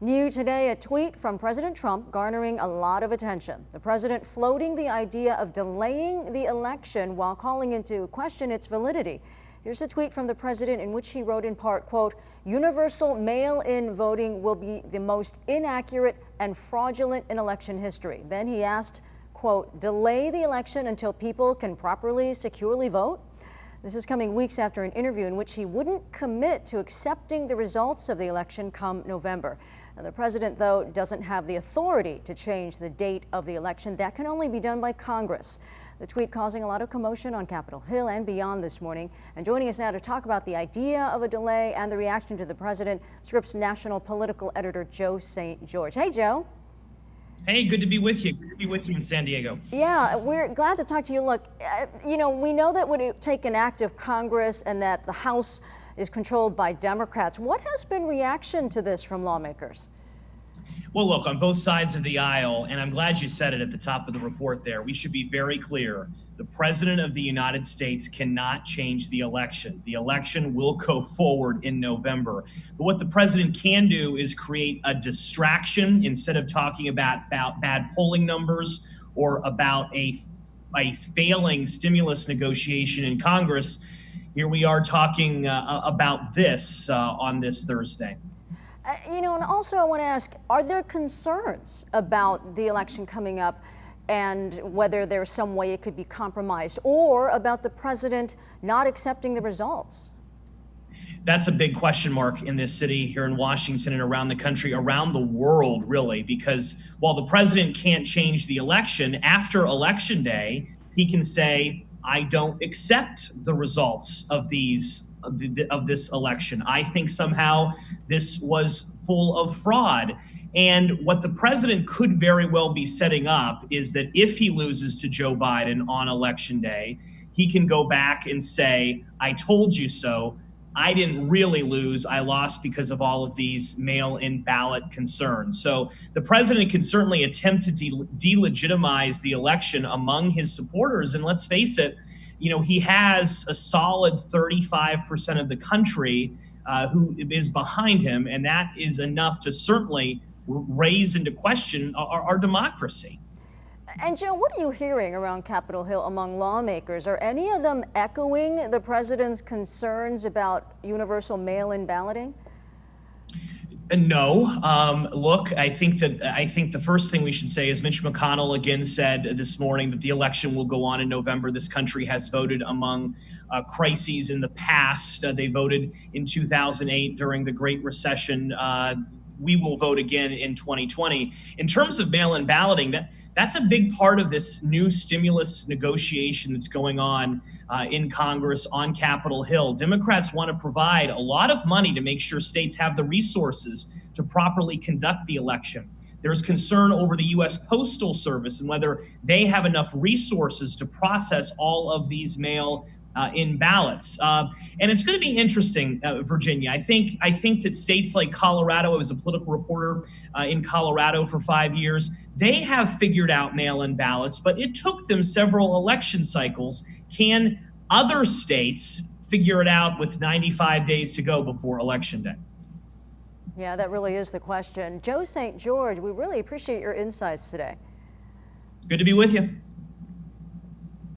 New today, a tweet from President Trump garnering a lot of attention. The president floating the idea of delaying the election while calling into question its validity. Here's a tweet from the president in which he wrote in part, quote, "Universal mail-in voting will be the most inaccurate and fraudulent in election history." Then he asked, quote, "Delay the election until people can properly, securely vote?" This is coming weeks after an interview in which he wouldn't commit to accepting the results of the election come November. Now, the president, though, doesn't have the authority to change the date of the election. That can only be done by Congress. The tweet causing a lot of commotion on Capitol Hill and beyond this morning. And joining us now to talk about the idea of a delay and the reaction to the president, Scripps national political editor Joe St. George. Hey, Joe. Hey, good to be with you. Good to be with you in San Diego. Yeah, we're glad to talk to you. Look, we know that would take an act of Congress and that the House is controlled by Democrats. What has been reaction to this from lawmakers? Well, look, on both sides of the aisle, and I'm glad you said it at the top of the report there, we should be very clear. The president of the United States cannot change the election. The election will go forward in November. But what the president can do is create a distraction instead of talking about bad polling numbers or about a failing stimulus negotiation in Congress. Here we are talking about this on this Thursday. And also I want to ask, are there concerns about the election coming up and whether there's some way it could be compromised, or about the president not accepting the results? That's a big question mark in this city, here in Washington, and around the country, around the world, really, because while the president can't change the election, after Election Day, he can say, "I don't accept the results of this election. I think somehow this was full of fraud." And what the president could very well be setting up is that if he loses to Joe Biden on Election Day, he can go back and say, "I told you so. I didn't really lose. I lost because of all of these mail-in ballot concerns." So the president can certainly attempt to delegitimize the election among his supporters. And let's face it, he has a solid 35% of the country who is behind him, and that is enough to certainly raise into question our democracy. And Joe, what are you hearing around Capitol Hill among lawmakers? Are any of them echoing the president's concerns about universal mail-in balloting? No. Look, I think the first thing we should say is Mitch McConnell again said this morning that the election will go on in November. This country has voted among crises in the past. They voted in 2008 during the Great Recession. We will vote again in 2020. In terms of mail-in balloting, that's a big part of this new stimulus negotiation that's going on in Congress on Capitol Hill. Democrats want to provide a lot of money to make sure states have the resources to properly conduct the election. There's concern over the U.S. Postal Service and whether they have enough resources to process all of these in ballots. And it's going to be interesting, Virginia. I think that states like Colorado, I was a political reporter in Colorado for 5 years, they have figured out mail-in ballots, but it took them several election cycles. Can other states figure it out with 95 days to go before Election Day? Yeah, that really is the question. Joe St. George, we really appreciate your insights today. Good to be with you.